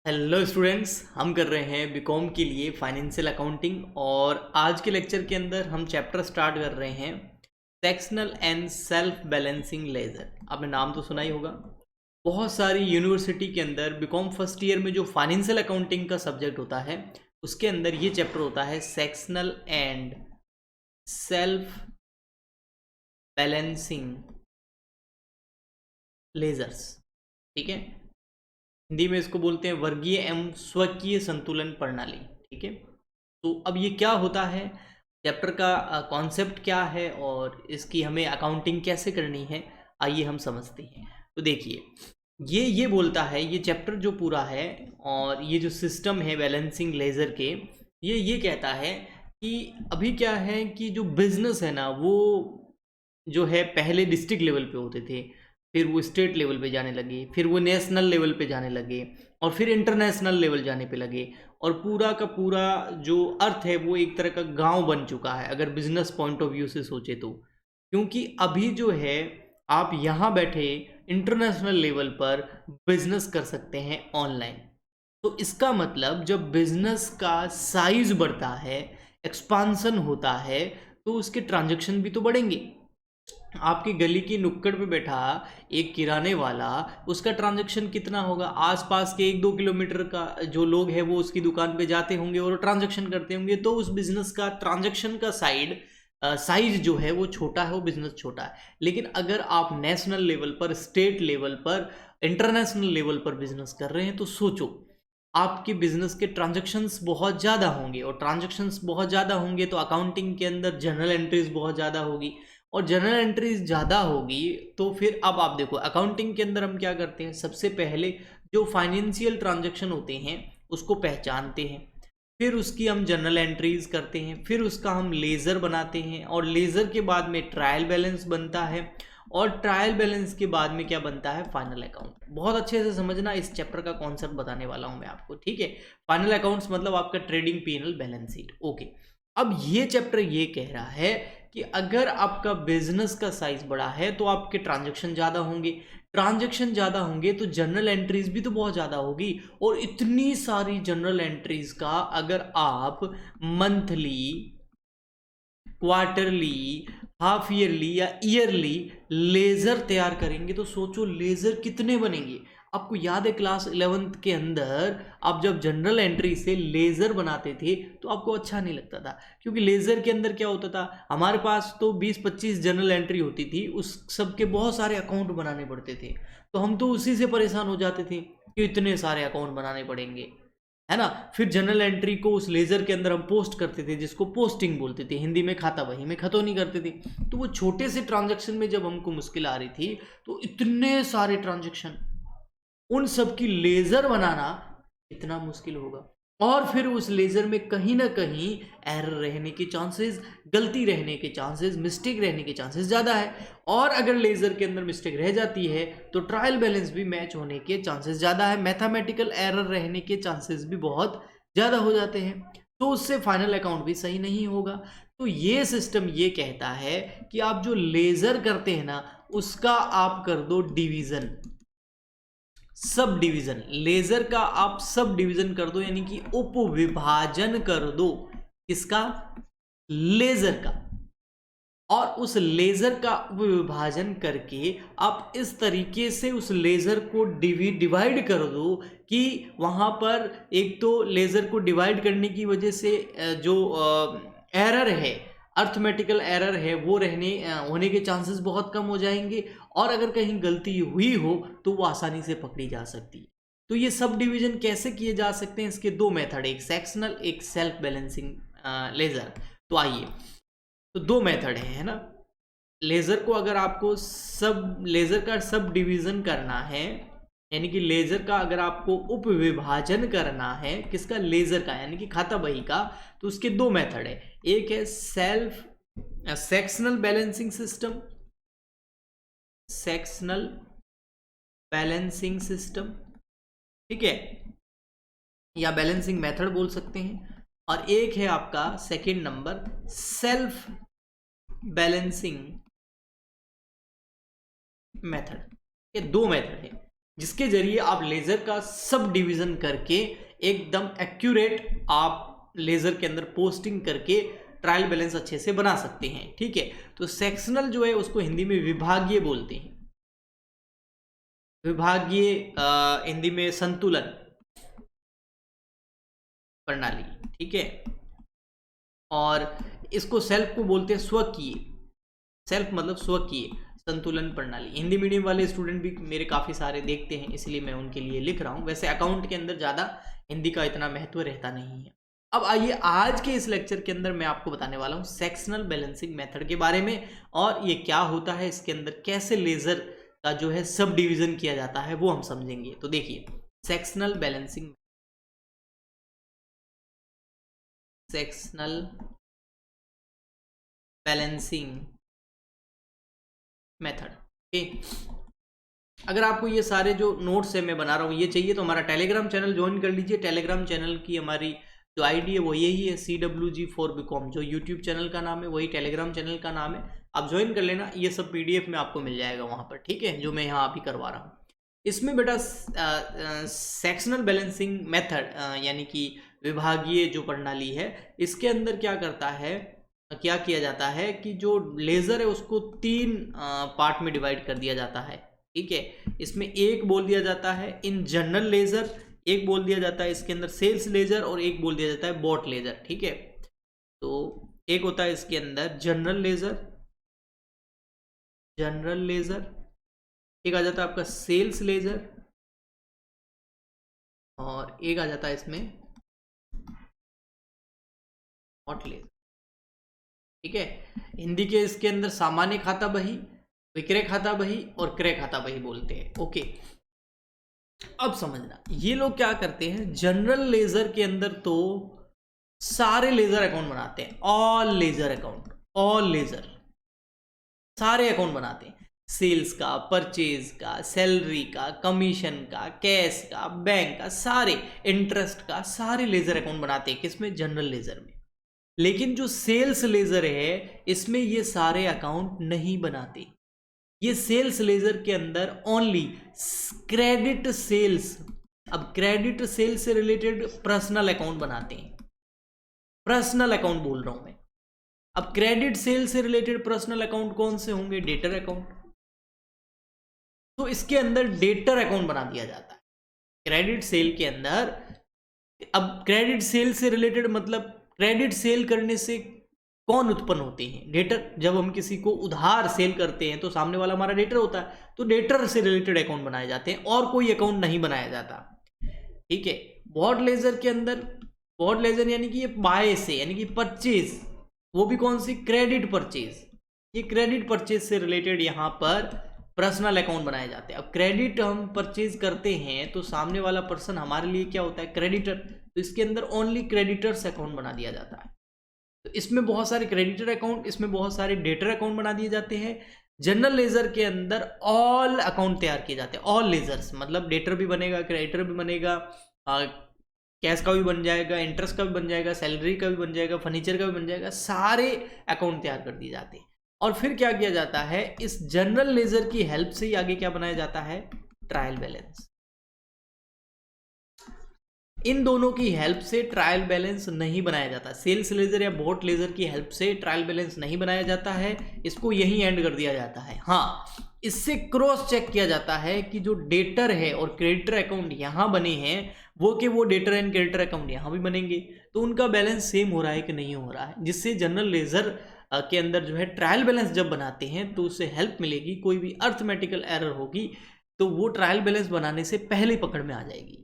Hello students, हम कर रहे हैं बीकॉम के लिए फाइनेंशियल अकाउंटिंग और आज के लेक्चर के अंदर हम चैप्टर स्टार्ट कर रहे हैं sectional and self balancing ledger. आपने नाम तो सुना ही होगा। बहुत सारी यूनिवर्सिटी के अंदर बीकॉम फर्स्ट ईयर में जो फाइनेंशियल अकाउंटिंग का सब्जेक्ट होता है उसके अंदर ये चैप्टर होता है sectional and self balancing ledgers. ठीक है, हिंदी में इसको बोलते हैं वर्गीय एवं स्वकीय संतुलन प्रणाली। ठीक है, तो अब ये क्या होता है, चैप्टर का कॉन्सेप्ट क्या है और इसकी हमें अकाउंटिंग कैसे करनी है, आइए हम समझते हैं। तो देखिए, ये बोलता है, ये चैप्टर जो पूरा है और ये जो सिस्टम है बैलेंसिंग लेजर के, ये कहता है कि अभी क्या है कि जो बिजनेस है ना, वो जो है पहले डिस्ट्रिक्ट लेवल पे होते थे, फिर वो स्टेट लेवल पे जाने लगे, फिर वो नेशनल लेवल पे जाने लगे और फिर इंटरनेशनल लेवल जाने पे लगे। और पूरा का पूरा जो अर्थ है वो एक तरह का गांव बन चुका है अगर बिजनेस पॉइंट ऑफ व्यू से सोचे तो। क्योंकि अभी जो है आप यहाँ बैठे इंटरनेशनल लेवल पर बिजनेस कर सकते हैं ऑनलाइन। तो इसका मतलब जब बिजनेस का साइज बढ़ता है, एक्सपांसन होता है, तो उसके ट्रांजैक्शन भी तो बढ़ेंगे। आपकी गली की नुक्कड़ पे बैठा एक किराने वाला, उसका ट्रांजैक्शन कितना होगा? आसपास के 1-2 किलोमीटर का जो लोग हैं वो उसकी दुकान पे जाते होंगे और ट्रांजैक्शन करते होंगे। तो उस बिजनेस का ट्रांजैक्शन का साइज जो है वो छोटा है, वो बिजनेस छोटा है। लेकिन अगर आप नेशनल लेवल पर, स्टेट लेवल पर, इंटरनेशनल लेवल पर बिजनेस कर रहे हैं तो सोचो, आपके बिजनेस के ट्रांजैक्शंस बहुत ज़्यादा होंगे और ट्रांजैक्शंस बहुत ज़्यादा होंगे तो अकाउंटिंग के अंदर जनरल एंट्रीज बहुत ज़्यादा होगी और जनरल एंट्रीज ज़्यादा होगी। तो फिर अब आप देखो, अकाउंटिंग के अंदर हम क्या करते हैं, सबसे पहले जो फाइनेंशियल ट्रांजैक्शन होते हैं उसको पहचानते हैं, फिर उसकी हम जनरल एंट्रीज करते हैं, फिर उसका हम लेज़र बनाते हैं और लेज़र के बाद में ट्रायल बैलेंस बनता है और ट्रायल बैलेंस के बाद में क्या बनता है, फाइनल अकाउंट। बहुत अच्छे से समझना, इस चैप्टर का कॉन्सेप्ट बताने वाला हूं मैं आपको। ठीक है, फाइनल अकाउंट्स मतलब आपका trading P&L balance sheet. Okay, अब ये चैप्टर ये कह रहा है कि अगर आपका बिजनेस का साइज बड़ा है तो आपके ट्रांजैक्शन ज़्यादा होंगे, ट्रांजैक्शन ज़्यादा होंगे तो जनरल एंट्रीज भी तो बहुत ज़्यादा होगी। और इतनी सारी जनरल एंट्रीज का अगर आप मंथली, क्वार्टरली, हाफ ईयरली या ईयरली लेजर तैयार करेंगे तो सोचो लेजर कितने बनेंगे। आपको याद है क्लास 11th के अंदर आप जब जनरल एंट्री से लेजर बनाते थे तो आपको अच्छा नहीं लगता था, क्योंकि लेजर के अंदर क्या होता था, हमारे पास तो 20-25 जनरल एंट्री होती थी, उस सब के बहुत सारे अकाउंट बनाने पड़ते थे। तो हम तो उसी से परेशान हो जाते थे कि इतने सारे अकाउंट बनाने पड़ेंगे, है ना। फिर जनरल एंट्री को उस लेजर के अंदर हम पोस्ट करते थे, जिसको पोस्टिंग बोलते थे, हिंदी में खाता बही में खतो नहीं करते थे। तो वो छोटे से ट्रांजैक्शन में जब हमको मुश्किल आ रही थी तो इतने सारे ट्रांजैक्शन, उन सब की लेजर बनाना इतना मुश्किल होगा। और फिर उस लेजर में कहीं ना कहीं एरर रहने के चांसेस, गलती रहने के चांसेस, मिस्टेक रहने के चांसेस ज़्यादा है। और अगर लेजर के अंदर मिस्टेक रह जाती है तो ट्रायल बैलेंस भी मैच होने के चांसेस ज़्यादा है, मैथमेटिकल एरर रहने के चांसेस भी बहुत ज़्यादा हो जाते हैं। तो उससे फाइनल अकाउंट भी सही नहीं होगा। तो ये सिस्टम ये कहता है कि आप जो लेजर करते हैं ना, उसका आप कर दो डिवीज़न, सब डिवीजन। लेजर का आप सब डिवीजन कर दो, यानी कि उप विभाजन कर दो। किसका? लेजर का। और उस लेजर का उप विभाजन करके आप इस तरीके से उस लेजर को डिवाइड कर दो कि वहां पर एक तो लेजर को डिवाइड करने की वजह से जो एरर है, अर्थमेटिकल एरर है, वो होने के चांसेस बहुत कम हो जाएंगे। और अगर कहीं गलती हुई हो तो वो आसानी से पकड़ी जा सकती है। तो ये सब डिवीजन कैसे किए जा सकते हैं, इसके दो मेथड, एक सेक्शनल, एक सेल्फ बैलेंसिंग लेजर। तो आइए, तो दो मेथड है ना। लेजर को अगर आपको सब लेजर का सब डिवीजन करना है, यानी कि लेजर का अगर आपको उप विभाजन करना है, किसका? लेजर का, यानी कि खाता बही का, तो उसके दो मेथड है। एक है sectional balancing system, sectional balancing system, ठीक है, या बैलेंसिंग मेथड बोल सकते हैं। और एक है आपका second number self balancing method. ये दो मेथड है। जिसके जरिए आप लेजर का सब डिवीजन करके एकदम एक्यूरेट आप लेजर के अंदर पोस्टिंग करके ट्रायल बैलेंस अच्छे से बना सकते हैं। ठीक है, तो सेक्शनल जो है उसको हिंदी में विभागीय बोलते हैं, विभागीय हिंदी में संतुलन प्रणाली। ठीक है, और इसको सेल्फ को बोलते हैं स्वकीय, सेल्फ मतलब स्वकीय संतुलन प्रणाली। हिंदी मीडियम वाले स्टूडेंट भी मेरे काफ़ी सारे देखते हैं, इसलिए मैं उनके लिए लिख रहा हूँ। वैसे अकाउंट के अंदर ज़्यादा हिंदी का इतना महत्व रहता नहीं है। अब आइए आज के इस लेक्चर के अंदर मैं आपको बताने वाला हूँ सेक्शनल बैलेंसिंग मेथड के बारे में, और ये क्या होता है, इसके अंदर कैसे लेजर का जो है सब डिवीजन किया जाता है वो हम समझेंगे। तो देखिए, sectional balancing, sectional balancing method. Okay, अगर आपको ये सारे जो नोट्स है मैं बना रहा हूँ ये चाहिए तो हमारा टेलीग्राम चैनल ज्वाइन कर लीजिए। टेलीग्राम चैनल की हमारी जो आईडी है वो यही है, CWG4BCom, जो यूट्यूब चैनल का नाम है वही टेलीग्राम चैनल का नाम है। आप ज्वाइन कर लेना, ये सब PDF में आपको मिल जाएगा वहाँ पर। ठीक है, जो मैं यहाँ अभी करवा रहा हूँ। इसमें बेटा सेक्शनल बैलेंसिंग मेथड यानी कि विभागीय जो प्रणाली है, इसके अंदर क्या करता है, क्या किया जाता है कि जो लेज़र है उसको 3 पार्ट में डिवाइड कर दिया जाता है। ठीक है, इसमें एक बोल दिया जाता है इन जनरल लेज़र, एक बोल दिया जाता है इसके अंदर सेल्स लेज़र, और एक बोल दिया जाता है बॉट लेज़र। ठीक है, तो एक होता है इसके अंदर जनरल लेज़र, जनरल लेज़र, एक आ जाता है आपका सेल्स लेज़र, और एक आ जाता है इसमें बॉट लेज़र। ठीक है, हिंदी के इसके अंदर सामान्य खाता बही, विक्रय खाता बही और क्रय खाता बही बोलते हैं। ओके, अब समझना, ये लोग क्या करते हैं, जनरल लेजर के अंदर तो सारे लेजर अकाउंट बनाते हैं, all ledger account, all ledger सारे अकाउंट बनाते हैं, सेल्स का, परचेज का, सैलरी का, कमीशन का, कैश का, बैंक का, सारे इंटरेस्ट का, सारे लेजर अकाउंट बनाते हैं किसमें, जनरल लेजर में। लेकिन जो सेल्स लेजर है इसमें ये सारे अकाउंट नहीं बनाते। ये सेल्स लेजर के अंदर ओनली क्रेडिट सेल्स, अब क्रेडिट सेल्स से रिलेटेड पर्सनल अकाउंट बनाते हैं, पर्सनल अकाउंट बोल रहा हूं मैं। अब क्रेडिट सेल से रिलेटेड पर्सनल अकाउंट कौन से होंगे, डेटर अकाउंट। तो इसके अंदर डेटर अकाउंट बना दिया जाता है क्रेडिट सेल के अंदर। अब क्रेडिट सेल से रिलेटेड मतलब क्रेडिट सेल करने से कौन उत्पन्न होते हैं, डेटर। जब हम किसी को उधार सेल करते हैं तो सामने वाला हमारा डेटर होता है, तो डेटर से रिलेटेड अकाउंट बनाए जाते हैं और कोई अकाउंट नहीं बनाया जाता। ठीक है, बॉट लेजर के अंदर, बॉट लेजर यानी कि ये बाय से, यानी कि परचेज, वो भी कौन सी, क्रेडिट परचेज। ये क्रेडिट परचेज से रिलेटेड यहाँ पर पर्सनल अकाउंट बनाए जाते हैं। अब क्रेडिट हम परचेज करते हैं तो सामने वाला पर्सन हमारे लिए क्या होता है, क्रेडिटर, तो इसके अंदर ओनली क्रेडिटर्स अकाउंट बना दिया जाता है। तो इसमें बहुत सारे क्रेडिटर अकाउंट, इसमें बहुत सारे डेटर अकाउंट बना दिए जाते हैं। जनरल लेजर के अंदर ऑल अकाउंट तैयार किए जाते हैं, ऑल लेजर्स, मतलब डेटर भी बनेगा, क्रेडिटर भी बनेगा, कैश का भी बन जाएगा, इंटरेस्ट का भी बन जाएगा, सैलरी का भी बन जाएगा, फर्नीचर का भी बन जाएगा, सारे अकाउंट तैयार कर दिए जाते हैं। और फिर क्या किया जाता है, इस जनरल लेजर की हेल्प से ही आगे क्या बनाया जाता है, ट्रायल बैलेंस। इन दोनों की हेल्प से ट्रायल बैलेंस नहीं बनाया जाता। सेल्स लेजर या बॉट लेजर की हेल्प से ट्रायल बैलेंस नहीं बनाया जाता है, इसको यहीं एंड कर दिया जाता है। हाँ, इससे क्रॉस चेक किया जाता है कि जो डेटर है और क्रेडिटर अकाउंट यहाँ बने हैं वो कि वो डेटर एंड क्रेडिटर अकाउंट यहाँ भी बनेंगे, तो उनका बैलेंस सेम हो रहा है कि नहीं हो रहा है। जिससे जनरल लेजर के अंदर जो है ट्रायल बैलेंस जब बनाते हैं तो उससे हेल्प मिलेगी, कोई भी अर्थमेटिकल एरर होगी तो वो ट्रायल बैलेंस बनाने से पहले पकड़ में आ जाएगी।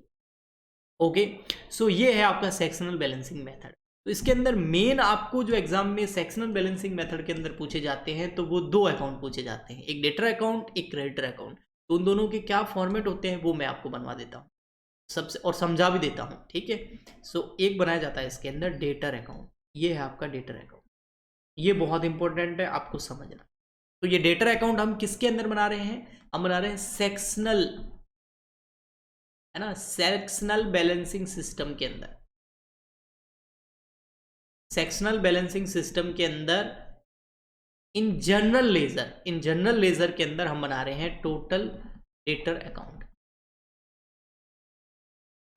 ओके, सो ये है आपका सेक्शनल बैलेंसिंग मेथड। तो इसके अंदर मेन आपको जो एग्जाम में सेक्शनल बैलेंसिंग मेथड के अंदर पूछे जाते हैं तो वो 2 अकाउंट पूछे जाते हैं, एक डेटर अकाउंट, एक क्रेडिटर अकाउंट। तो उन दोनों के क्या फॉर्मेट होते हैं वो मैं आपको बनवा देता हूँ सबसे, और समझा भी देता हूँ। ठीक है, सो एक बनाया जाता है इसके अंदर डेटर अकाउंट, ये है आपका डेटर अकाउंट, ये बहुत इंपॉर्टेंट है आपको समझना। तो ये डेटर अकाउंट हम किसके अंदर बना रहे हैं, हम बना रहे हैं सेक्शनल, है ना, सेक्शनल बैलेंसिंग सिस्टम के अंदर। सेक्शनल बैलेंसिंग सिस्टम के अंदर इन जनरल लेजर के अंदर हम बना रहे हैं total debtor account.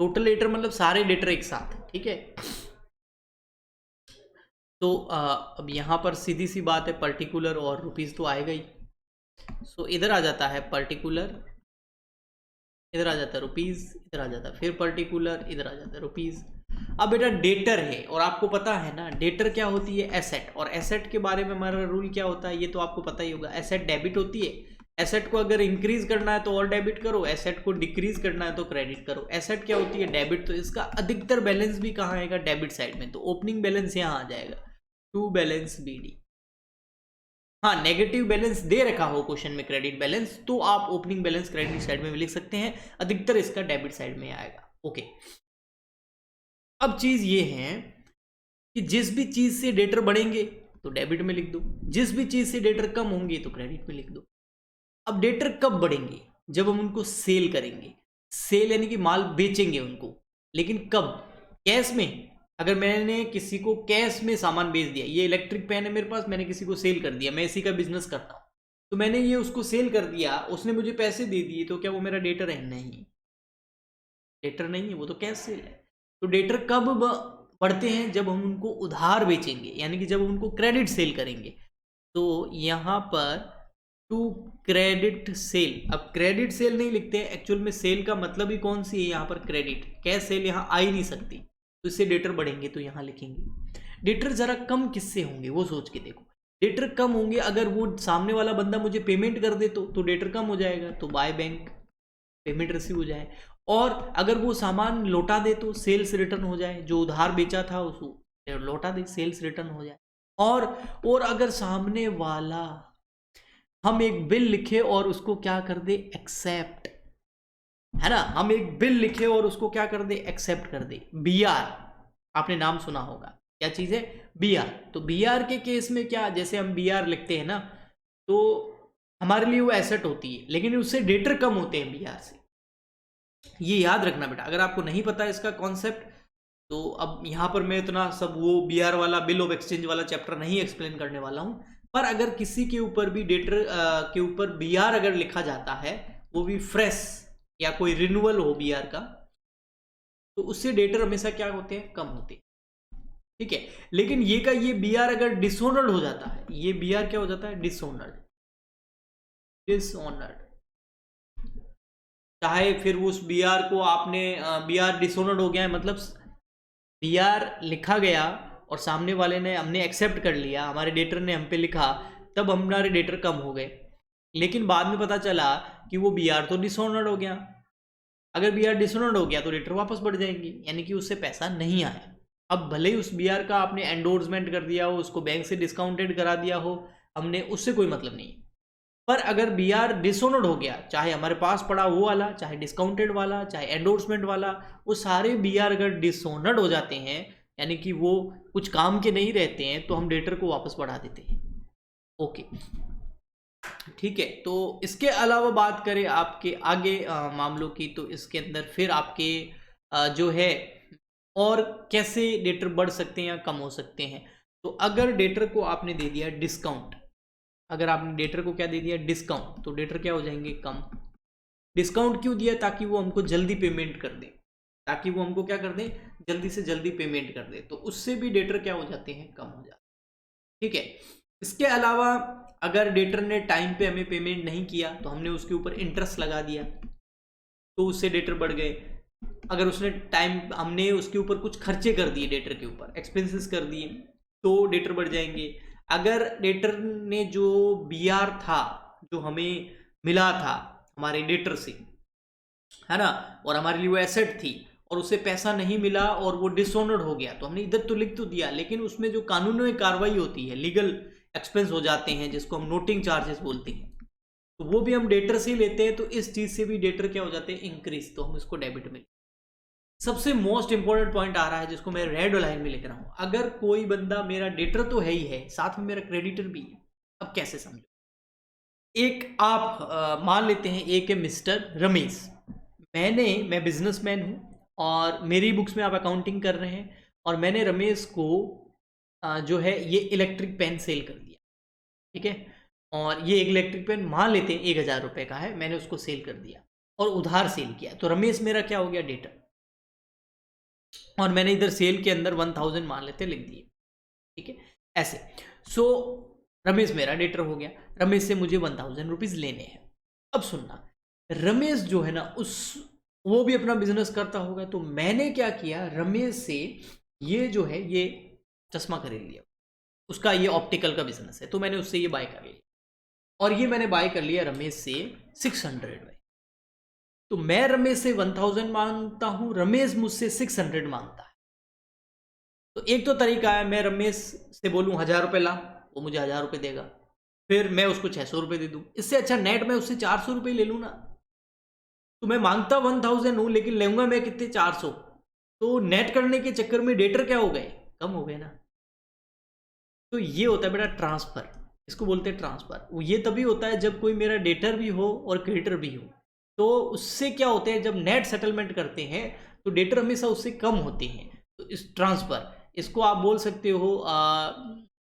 Total debtor मतलब सारे डेटर एक साथ, ठीक है। तो अब यहाँ पर सीधी सी बात है, पर्टिकुलर और रुपीज़ तो आएगा ही। सो इधर आ जाता है पर्टिकुलर, इधर आ जाता है रुपीज़, इधर आ जाता है फिर पर्टिकुलर, इधर आ जाता है रुपीज़। अब बेटा डेटर है, और आपको पता है ना डेटर क्या होती है, एसेट। और एसेट के बारे में हमारा रूल क्या होता है ये तो आपको पता ही होगा। एसेट डेबिट होती है, एसेट को अगर इंक्रीज करना है तो और डेबिट करो, एसेट को डिक्रीज करना है तो क्रेडिट करो। एसेट क्या होती है, डेबिट। तो इसका अधिकतर बैलेंस भी कहाँ आएगा, डेबिट साइड में। तो ओपनिंग बैलेंस यहाँ आ जाएगा, टू बैलेंस BD। हाँ, नेगेटिव बैलेंस दे रखा हो क्वेश्चन में क्रेडिट बैलेंस, तो आप ओपनिंग बैलेंस क्रेडिट साइड में भी लिख सकते हैं, अधिकतर इसका डेबिट साइड में आएगा। ओके, अब चीज ये है कि जिस भी चीज से डेटर बढ़ेंगे तो डेबिट में लिख दो, जिस भी चीज से डेटर कम होंगे तो क्रेडिट में लिख दो। अब डेटर कब बढ़ेंगे, जब हम उनको सेल करेंगे। सेल यानी कि माल बेचेंगे उनको, लेकिन कब, कैश में। अगर मैंने किसी को कैश में सामान बेच दिया, ये इलेक्ट्रिक पेन है मेरे पास, मैंने किसी को सेल कर दिया, मैं इसी का बिजनेस करता हूँ, तो मैंने ये उसको सेल कर दिया, उसने मुझे पैसे दे दिए, तो क्या वो मेरा डेटर है? नहीं, डेटर नहीं है, वो तो कैश सेल है। तो डेटर कब बढ़ते हैं, जब हम उनको उधार बेचेंगे, यानी कि जब हम उनको क्रेडिट सेल करेंगे। तो यहाँ पर टू क्रेडिट सेल, अब क्रेडिट सेल नहीं लिखते हैं, एक्चुअल में सेल का मतलब ही कौन सी है यहाँ पर, क्रेडिट। कैश सेल यहाँ आ ही नहीं सकती, तो इससे डेटर बढ़ेंगे तो यहाँ लिखेंगे। डेटर जरा कम किससे होंगे वो सोच के देखो। डेटर कम होंगे अगर वो सामने वाला बंदा मुझे पेमेंट कर दे तो डेटर कम हो जाएगा, तो बाय बैंक, पेमेंट रिसीव हो जाए। और अगर वो सामान लौटा दे तो सेल्स रिटर्न हो जाए, जो उधार बेचा था उसको लौटा दे, सेल्स रिटर्न हो जाए। और अगर सामने वाला, हम एक बिल लिखे और उसको क्या कर दे, एक्सेप्ट, है ना, हम एक बिल लिखे और उसको क्या कर दे, एक्सेप्ट कर दे। BR, आपने नाम सुना होगा, क्या चीज है, BR। तो BR के केस में क्या, जैसे हम BR लिखते हैं ना, तो हमारे लिए वो एसेट होती है, लेकिन उससे डेटर कम होते हैं BR से। ये याद रखना बेटा, अगर आपको नहीं पता इसका कॉन्सेप्ट, तो अब यहाँ पर मैं इतना सब वो BR वाला, बिल ऑफ एक्सचेंज वाला चैप्टर नहीं एक्सप्लेन करने वाला हूँ। पर अगर किसी के ऊपर भी डेटर के ऊपर BR अगर लिखा जाता है, वो भी फ्रेश या कोई रिन्यूअल हो BR का, तो उससे डेटर हमेशा क्या होते हैं, कम होते हैं, ठीक है। लेकिन ये BR अगर डिसऑनर्ड हो जाता है, ये BR क्या हो जाता है, डिसऑनर्ड, चाहे फिर उस BR को आपने, BR डिसऑनर्ड हो गया है, मतलब BR लिखा गया और सामने वाले ने, हमने एक्सेप्ट कर लिया, हमारे डेटर ने हम पे लिखा, तब हमारे डेटर कम हो गए। लेकिन बाद में पता चला कि वो BR तो डिसऑनर्ड हो गया। अगर BR डिसऑनर्ड हो गया तो डेटर वापस बढ़ जाएंगे, यानी कि उससे पैसा नहीं आया। अब भले ही उस BR का आपने एंडोर्समेंट कर दिया हो, उसको बैंक से डिस्काउंटेड करा दिया हो, हमने, उससे कोई मतलब नहीं। पर अगर BR डिसऑनर्ड हो गया, चाहे हमारे पास पड़ा वो वाला, चाहे डिस्काउंटेड वाला, चाहे एंडोर्समेंट वाला, वो सारे BR अगर डिसऑनर्ड हो जाते हैं, यानी कि वो कुछ काम के नहीं रहते हैं, तो हम डेटर को वापस बढ़ा देते हैं। ओके, ठीक है। तो इसके अलावा बात करें आपके आगे मामलों की, तो इसके अंदर फिर आपके जो है और कैसे डेटर बढ़ सकते हैं या कम हो सकते हैं। तो अगर डेटर को आपने दे दिया डिस्काउंट, अगर आपने डेटर को क्या दे दिया, डिस्काउंट, तो डेटर क्या हो जाएंगे, कम। डिस्काउंट क्यों दिया, ताकि वो हमको जल्दी पेमेंट कर दे, ताकि वो हमको क्या कर दे, जल्दी से जल्दी पेमेंट कर दे, तो उससे भी डेटर क्या हो जाते हैं, कम हो जाते हैं, ठीक है। इसके अलावा अगर डेटर ने टाइम पे हमें पेमेंट नहीं किया, तो हमने उसके ऊपर इंटरेस्ट लगा दिया, तो उससे डेटर बढ़ गए। अगर उसने टाइम, हमने उसके ऊपर कुछ खर्चे कर दिए, डेटर के ऊपर एक्सपेंसेस कर दिए, तो डेटर बढ़ जाएंगे। अगर डेटर ने जो BR था, जो हमें मिला था हमारे डेटर से, है ना, और हमारे लिए वो एसेट थी, और उसे पैसा नहीं मिला और वो डिसऑनर्ड हो गया, तो हमने इधर तो लिख तो दिया, लेकिन उसमें जो कानूनी कार्रवाई होती है, लीगल एक्सपेंस हो जाते हैं, जिसको हम नोटिंग चार्जेस बोलते हैं, तो वो भी हम डेटर से ही लेते हैं। तो इस चीज से भी डेटर क्या हो जाते हैं, इंक्रीज, तो हम इसको डेबिट में। सबसे मोस्ट इंपॉर्टेंट पॉइंट आ रहा है, जिसको मैं रेड लाइन में लिख रहा हूं। अगर कोई बंदा, मेरा डेटर तो है ही है, साथ में मेरा क्रेडिटर भी है, अब कैसे समझो। एक आप मान लेते हैं, एक है मिस्टर रमेश, मैं बिजनेसमैन हूं, और मेरी बुक्स में आप अकाउंटिंग कर रहे हैं, और मैंने रमेश को जो है ये इलेक्ट्रिक पेन सेल कर दिया, ठीक है। और ये एक इलेक्ट्रिक पेन मान लेते हैं 1000 रुपये का है, मैंने उसको सेल कर दिया और उधार सेल किया, तो रमेश मेरा क्या हो गया, डेटर। और मैंने इधर सेल के अंदर 1000 मान लेते लिख दिए, ठीक है ऐसे। सो रमेश मेरा डेटर हो गया, रमेश से मुझे 1000 रुपीज़ लेने हैं। अब सुनना, रमेश जो है ना वो भी अपना बिजनेस करता होगा, तो मैंने क्या किया, रमेश से ये जो है ये चश्मा खरीद लिया, उसका ये ऑप्टिकल का बिजनेस है, तो मैंने उससे ये बाय कर लिया, और ये मैंने बाय कर लिया रमेश से 600 में। तो मैं रमेश से 1000 मांगता हूं, रमेश मुझसे 600 मांगता है। तो एक तो तरीका है, मैं रमेश से बोलूं 1000 रुपये ला, वो मुझे 1000 रुपये देगा, फिर मैं उसको 600 रुपये दे दूं। इससे अच्छा नेट में उससे 400 रुपये ले लूँ ना। तो मैं मांगता 1000 हूँ, लेकिन लेऊंगा मैं कितने, 400। तो नेट करने के चक्कर में डेटर क्या हो गए, कम हो गए ना। तो ये होता है बेटा ट्रांसफर, इसको बोलते हैं ट्रांसफर। ये तभी होता है जब कोई मेरा डेटर भी हो और क्रेडिटर भी हो। तो उससे क्या होते हैं, जब नेट सेटलमेंट करते हैं तो डेटर हमेशा उससे कम होते हैं। तो इस ट्रांसफर, इसको आप बोल सकते हो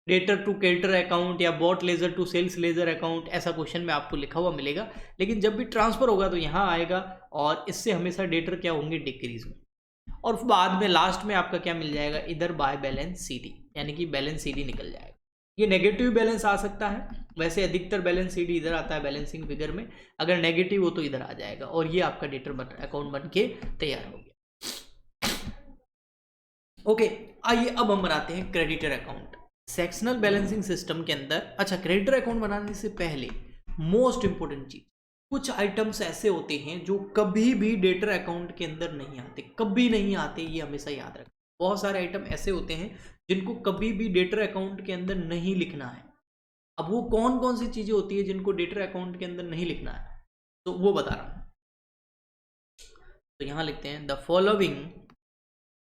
डेटर टू क्रेडिटर अकाउंट या bought ledger to sales ledger account, ऐसा क्वेश्चन में आपको लिखा हुआ मिलेगा। लेकिन जब भी ट्रांसफर होगा तो यहाँ आएगा, और इससे हमेशा डेटर क्या होंगे, डिक्रीज होंगे। और बाद में लास्ट में आपका क्या मिल जाएगा, इधर बाय बैलेंस सीडी, यानी कि बैलेंस सीडी निकल जाएगा। ये नेगेटिव बैलेंस आ सकता है, वैसे अधिकतर बैलेंस सीडी इधर आता है बैलेंसिंग फिगर में, अगर नेगेटिव हो तो इधर आ जाएगा, और ये आपका डेटर अकाउंट बन के तैयार हो गया। ओके, आइए अब हम बनाते हैं creditor account sectional balancing system के अंदर। अच्छा, क्रेडिटर अकाउंट बनाने से पहले मोस्ट इंपोर्टेंट चीज, कुछ आइटम्स ऐसे होते हैं जो कभी भी डेटर अकाउंट के अंदर नहीं आते, कभी नहीं आते, ये हमेशा याद रखें। बहुत सारे आइटम ऐसे होते हैं जिनको कभी भी डेटर अकाउंट के अंदर नहीं लिखना है। अब वो कौन कौन सी चीजें होती है जिनको डेटर अकाउंट के अंदर नहीं लिखना है, तो वो बता रहा हूं। तो यहां लिखते हैं, द फॉलोइंग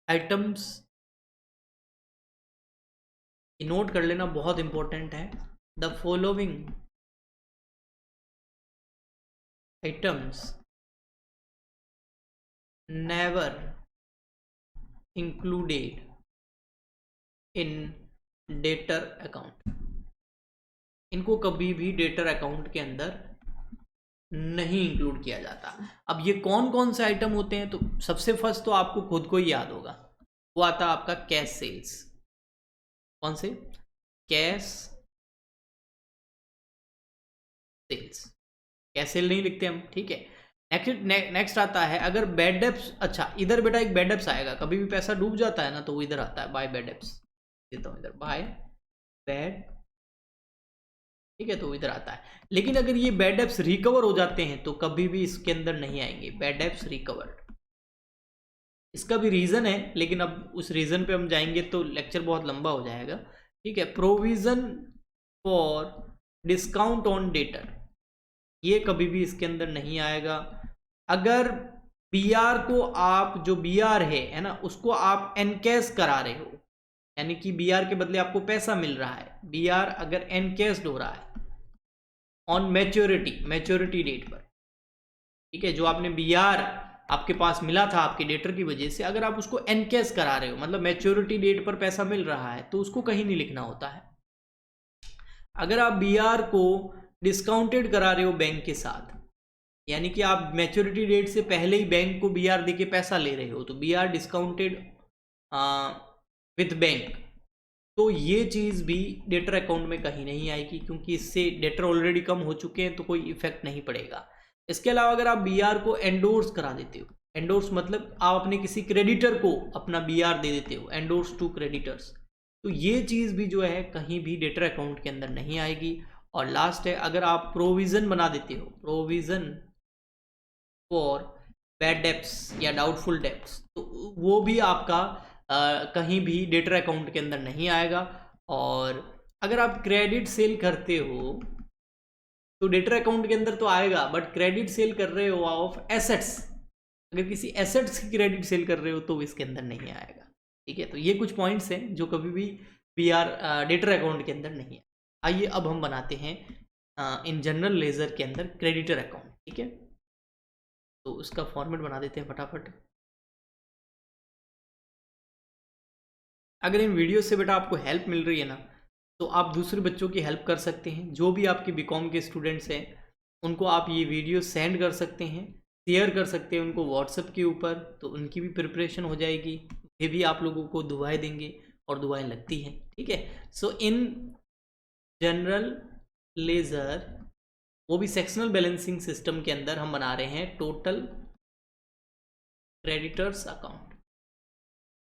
आइटम्स, नोट कर लेना, बहुत इंपॉर्टेंट है। The following items never included in debtor account, इनको कभी भी डेटर अकाउंट के अंदर नहीं इंक्लूड किया जाता। अब ये कौन कौन से आइटम होते हैं, तो सबसे फर्स्ट तो आपको खुद को ही याद होगा, वो आता है आपका कैश सेल्स। कौन से, कैश सेल्स, कैश सेल नहीं लिखते हम, ठीक है। नेक्स्ट आता है अगर बैड डेब्ट्स। अच्छा, इधर बेटा एक बैड डेब्ट्स आएगा, कभी भी पैसा डूब जाता है ना तो वो इधर आता है, बाय बैड डेब्ट्स देता हूँ इधर, बाय बैड, ठीक है, तो इधर आता है। लेकिन अगर ये बैड डेब्ट्स रिकवर हो जाते हैं तो कभी भी इसके अंदर नहीं आएंगे, बैड डेब्ट्स रिकवर्ड। इसका भी रीजन है, लेकिन अब उस रीजन पे हम जाएंगे तो लेक्चर बहुत लंबा हो जाएगा, ठीक है। Provision for discount on debtor, ये कभी भी इसके अंदर नहीं आएगा। अगर बीआर को आप, जो बीआर है ना, उसको आप एनकैश करा रहे हो, यानी कि बीआर के बदले आपको पैसा मिल रहा है, बीआर अगर एनकैश्ड हो रहा है ऑन मैच्योरिटी डेट पर, ठीक है, जो आपने बीआर आपके पास मिला था आपके डेटर की वजह से, अगर आप उसको एनकैश करा रहे हो, मतलब मैच्योरिटी डेट पर पैसा मिल रहा है, तो उसको कहीं नहीं लिखना होता है। अगर आप बीआर को डिस्काउंटेड करा रहे हो बैंक के साथ, यानी कि आप मैच्योरिटी डेट से पहले ही बैंक को बीआर देके पैसा ले रहे हो, तो बीआर डिस्काउंटेड विथ बैंक, तो ये चीज़ भी डेटर अकाउंट में कहीं नहीं आएगी, क्योंकि इससे डेटर ऑलरेडी कम हो चुके हैं, तो कोई इफेक्ट नहीं पड़ेगा। इसके अलावा अगर आप बीआर को एंडोर्स करा देते हो, एंडोर्स मतलब आप अपने किसी क्रेडिटर को अपना बीआर दे देते हो, एंडोर्स टू क्रेडिटर्स, तो ये चीज़ भी जो है कहीं भी डेटर अकाउंट के अंदर नहीं आएगी। और लास्ट है, अगर आप प्रोविज़न बना देते हो, प्रोविज़न फॉर बैड डेब्ट्स या डाउटफुल डेब्ट्स, तो वो भी आपका कहीं भी डेटर अकाउंट के अंदर नहीं आएगा। और अगर आप क्रेडिट सेल करते हो तो डेटर अकाउंट के अंदर तो आएगा, बट क्रेडिट सेल कर रहे हो ऑफ एसेट्स, अगर किसी एसेट्स की क्रेडिट सेल कर रहे हो तो इसके अंदर नहीं आएगा, ठीक है। तो ये कुछ पॉइंट्स हैं जो कभी भी बीआर डेटर अकाउंट के अंदर नहीं है। आइए अब हम बनाते हैं इन जनरल लेजर के अंदर क्रेडिटर अकाउंट, ठीक है। तो उसका फॉर्मेट बना देते हैं फटाफट। अगर इन वीडियो से बेटा आपको हेल्प मिल रही है ना, तो आप दूसरे बच्चों की हेल्प कर सकते हैं। जो भी आपके बीकॉम के स्टूडेंट्स हैं उनको आप ये वीडियो सेंड कर सकते हैं, शेयर कर सकते हैं उनको व्हाट्सएप के ऊपर, तो उनकी भी प्रिपरेशन हो जाएगी। फिर भी आप लोगों को दुआएं देंगे और दुआएं लगती हैं, ठीक है। सो इन जनरल लेजर, वो भी सेक्शनल बैलेंसिंग सिस्टम के अंदर हम बना रहे हैं टोटल क्रेडिटर्स अकाउंट।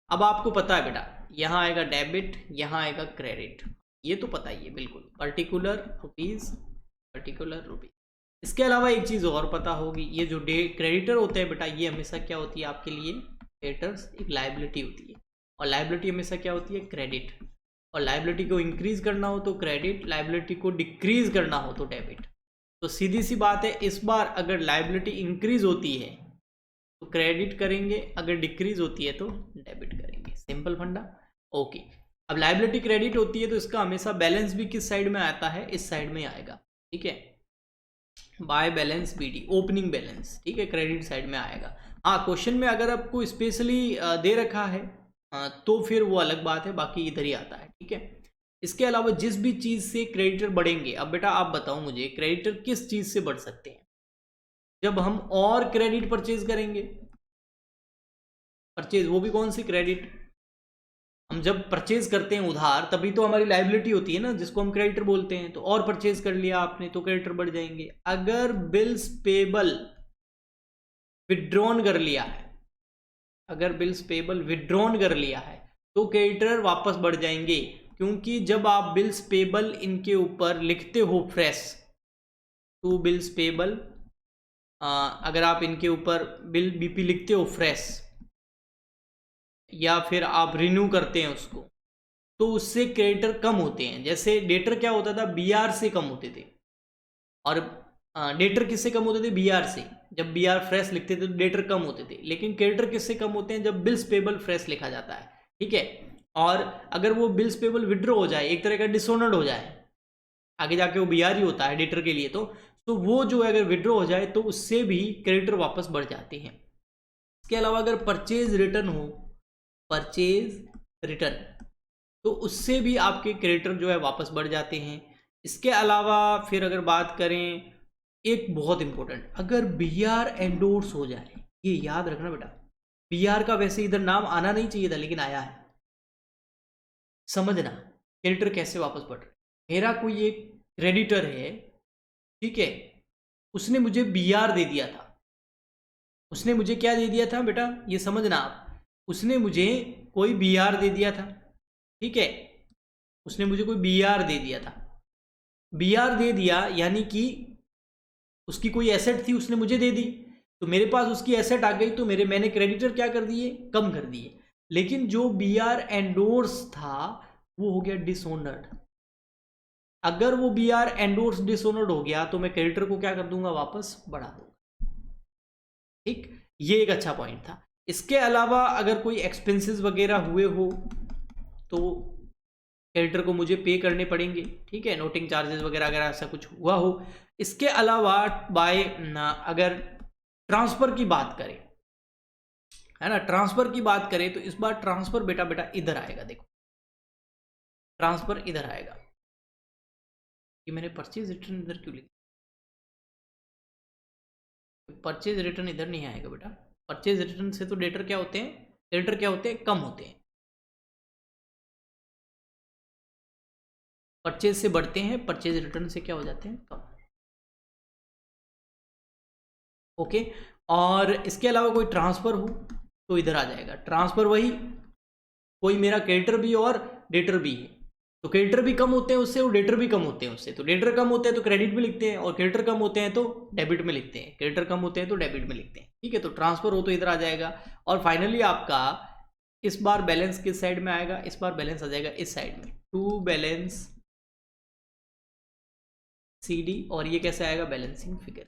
अब आपको पता है बेटा, यहाँ आएगा डेबिट, यहाँ आएगा क्रेडिट, ये तो पता ही है बिल्कुल, पर्टिकुलर रुपीज, पर्टिकुलर रुपीज। इसके अलावा एक चीज़ और पता होगी, ये जो डे क्रेडिटर होते हैं बेटा, ये हमेशा क्या होती है आपके लिए क्रेडिटर्स, एक लाइबिलिटी होती है, और लाइबिलिटी हमेशा क्या होती है क्रेडिट। और लाइबिलिटी को इंक्रीज करना हो तो क्रेडिट, लाइबिलिटी को डिक्रीज करना हो तो डेबिट। तो सीधी सी बात है, इस बार अगर लाइबिलिटी इंक्रीज होती है तो क्रेडिट करेंगे, अगर डिक्रीज होती है तो डेबिट करेंगे, सिंपल फंडा। ओके, अब लाइबिलिटी क्रेडिट होती है तो इसका हमेशा बैलेंस भी किस साइड में आता है, इस साइड में आएगा, ठीक है, by balance BD, opening balance, ठीक है, क्रेडिट साइड में आएगा। हाँ, क्वेश्चन में अगर आपको स्पेशली दे रखा है तो फिर वो अलग बात है, बाकी इधर ही आता है, ठीक है। इसके अलावा जिस भी चीज़ से क्रेडिटर बढ़ेंगे, अब बेटा आप बताओ मुझे क्रेडिटर किस चीज़ से बढ़ सकते हैं, जब हम और क्रेडिट परचेज करेंगे, परचेज वो भी कौन सी क्रेडिट, हम जब परचेज करते हैं उधार तभी तो हमारी लाइबिलिटी होती है ना, जिसको हम क्रेडिटर बोलते हैं। तो और परचेज कर लिया आपने तो क्रेडिटर बढ़ जाएंगे। अगर बिल्स पेबल विड्रॉन कर लिया है, अगर बिल्स पेबल विड्रॉन कर लिया है तो क्रेडिटर वापस बढ़ जाएंगे, क्योंकि जब आप बिल्स पेबल इनके ऊपर लिखते हो फ्रेश, टू बिल्स पेबल, अगर आप इनके ऊपर बिल बीपी लिखते हो फ्रेश, या फिर आप रिन्यू करते हैं उसको, तो उससे क्रेडिटर कम होते हैं। जैसे डेटर क्या होता था, बीआर से कम होते थे, और डेटर किससे कम होते थे, बीआर से। जब बीआर फ्रेश लिखते थे तो डेटर कम होते थे, लेकिन क्रेडिटर किससे कम होते हैं, जब बिल्स पेबल फ्रेश लिखा जाता है, ठीक है। और अगर वो बिल्स पेबल विड्रॉ हो जाए, एक तरह का डिसऑनर्ड हो जाए, आगे जाके वो बीआर ही होता है डेटर के लिए, तो वो जो है अगर विड्रॉ हो जाए तो उससे भी क्रेडिटर वापस बढ़ जाते हैं। इसके अलावा अगर परचेज रिटर्न हो, परचेज रिटर्न, तो उससे भी आपके क्रेडिटर जो है वापस बढ़ जाते हैं। इसके अलावा फिर अगर बात करें, एक बहुत इंपॉर्टेंट, अगर बीआर एंडोर्स हो जाए, ये याद रखना बेटा, बीआर का वैसे इधर नाम आना नहीं चाहिए था लेकिन आया है, समझना क्रेडिटर कैसे वापस बढ़ रहे। मेरा कोई एक क्रेडिटर है, ठीक है, उसने मुझे बीआर दे दिया था, उसने मुझे क्या दे दिया था बेटा, ये समझना आप, उसने मुझे कोई बीआर दे दिया था, ठीक है, उसने मुझे कोई बीआर दे दिया था, बीआर दे दिया यानी कि उसकी कोई एसेट थी, उसने मुझे दे दी, तो मेरे पास उसकी एसेट आ गई, तो मैंने क्रेडिटर क्या कर दिए, कम कर दिए। लेकिन जो बीआर एंडोर्स था वो हो गया डिसऑनर्ड। अगर वो बीआर एंडोर्स डिसऑनर्ड हो गया तो मैं क्रेडिटर को क्या कर दूंगा, वापस बढ़ा दूंगा, ठीक। ये एक अच्छा पॉइंट था। इसके अलावा अगर कोई एक्सपेंसेस वगैरह हुए हो तो क्रेडिटर को मुझे पे करने पड़ेंगे, ठीक है, नोटिंग चार्जेस वगैरह अगर ऐसा कुछ हुआ हो। इसके अलावा बाय अगर ट्रांसफर की बात करें, है ना, ट्रांसफर की बात करें तो इस बार ट्रांसफर बेटा बेटा इधर आएगा, देखो ट्रांसफर इधर आएगा। ये मैंने परचेज रिटर्न इधर क्यों लिखा, परचेज रिटर्न इधर नहीं आएगा बेटा, परचेज रिटर्न से तो डेटर क्या होते हैं, क्रेडिटर क्या होते हैं, कम होते हैं, परचेज से बढ़ते हैं, परचेज रिटर्न से क्या हो जाते हैं, कम। ओके, और इसके अलावा कोई ट्रांसफर हो तो इधर आ जाएगा ट्रांसफर, वही कोई मेरा क्रेडिटर भी और डेटर भी है, तो क्रेडिटर भी कम होते हैं उससे और डेटर भी कम होते हैं उससे, तो डेटर कम होते हैं तो क्रेडिट में लिखते हैं, और क्रेडिटर कम होते हैं तो डेबिट में लिखते हैं, क्रेडिटर कम होते हैं तो डेबिट में लिखते हैं, ठीक है। तो ट्रांसफर हो तो इधर आ जाएगा। और फाइनली आपका इस बार बैलेंस किस साइड में आएगा, इस बार बैलेंस आ जाएगा इस साइड में, टू बैलेंस CD, और ये कैसे आएगा, बैलेंसिंग फिगर।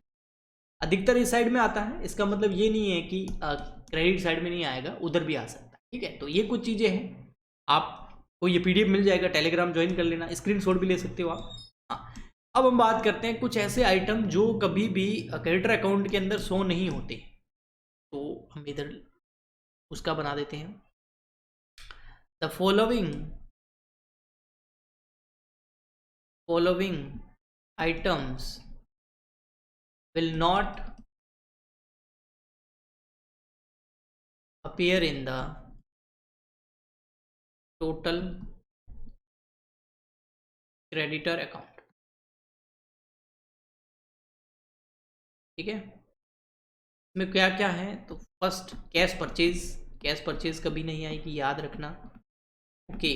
अधिकतर इस साइड में आता है, इसका मतलब ये नहीं है कि क्रेडिट साइड में नहीं आएगा, उधर भी आ सकता है, ठीक है। तो ये कुछ चीज़ें हैं, आपको ये PDF मिल जाएगा, टेलीग्राम ज्वाइन कर लेना, स्क्रीनशॉट भी ले सकते हो आप। हाँ, अब हम बात करते हैं कुछ ऐसे आइटम जो कभी भी क्रेडिटर अकाउंट के अंदर शो नहीं होते, तो हम इधर उसका बना देते हैं। The following items will not appear in the total creditor account, ठीक है। इसमें क्या क्या है, तो first cash purchase, cash purchase कभी नहीं आएगी, याद रखना, ओके।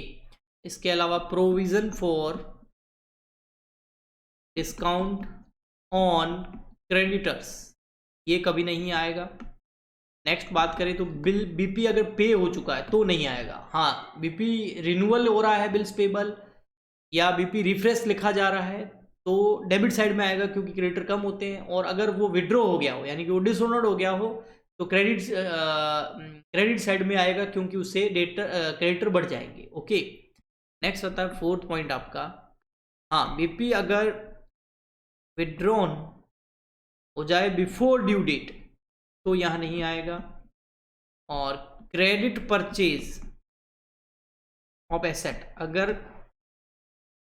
इसके अलावा provision for discount on creditors, ये कभी नहीं आएगा। नेक्स्ट बात करें तो बिल बीपी अगर पे हो चुका है तो नहीं आएगा। हाँ, बीपी रिन्यूअल हो रहा है बिल्स पेबल, या बीपी रिफ्रेश लिखा जा रहा है तो डेबिट साइड में आएगा क्योंकि क्रेडिटर कम होते हैं। और अगर वो विड्रॉ हो गया हो यानी कि वो डिसऑनर्ड हो गया हो तो क्रेडिट साइड में आएगा क्योंकि उससे क्रेडिटर बढ़ जाएंगे, ओके। नेक्स्ट आता है फोर्थ पॉइंट आपका, हाँ, बीपी अगर विड्रॉन हो जाए बिफोर ड्यू डेट तो यहाँ नहीं आएगा। और क्रेडिट परचेज ऑफ एसेट, अगर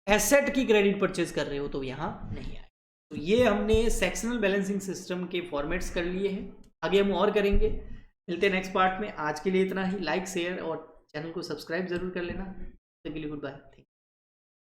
एसेट की क्रेडिट परचेज कर रहे हो तो यहाँ नहीं आएगा। तो ये हमने सेक्शनल बैलेंसिंग सिस्टम के फॉर्मेट्स कर लिए हैं, आगे हम और करेंगे। मिलते हैं नेक्स्ट पार्ट में, आज के लिए इतना ही। लाइक शेयर और चैनल को सब्सक्राइब जरूर कर लेना। तब के लिए गुड बाय।